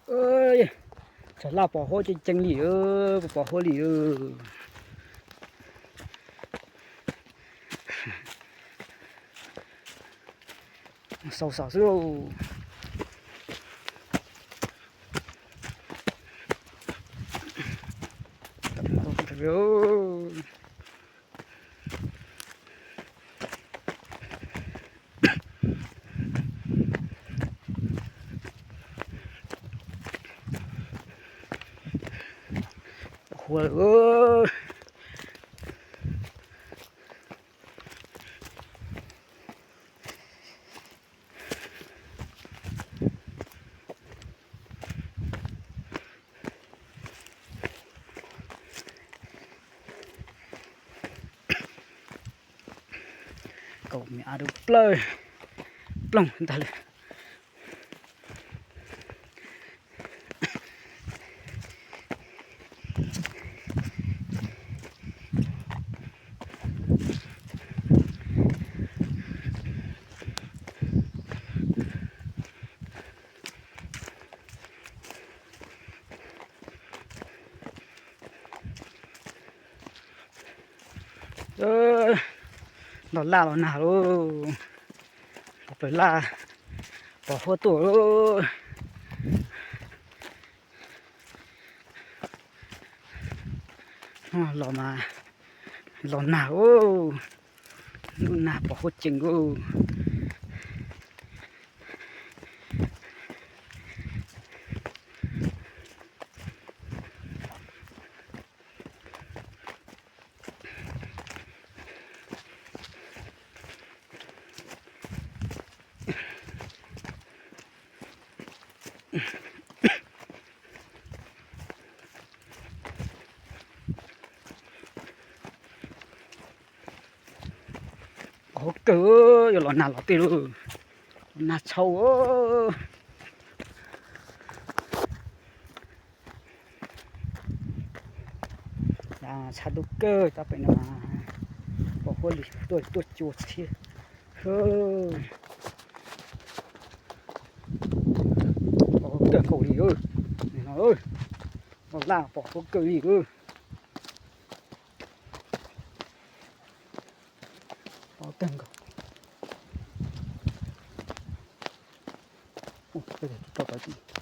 ơi chả là bỏ hô chân lì bỏ hô lì sâu sảo rêu ơi cậu mẹ được plơi plong ta lên nó la nó nào luôn phải la bỏ phố tổ luôn lò mà lò nào luôn nào bỏ phố chừng luôn có cơ rồi lò nào lò tê luôn nà sâu là sa đục cơ ta phải là bỏ qua lì tôi chuột xí bỏ cơ cầu lì này nó ơi nó là bỏ cơ lì bỏ cần cầu bây giờ tôi bỏ đi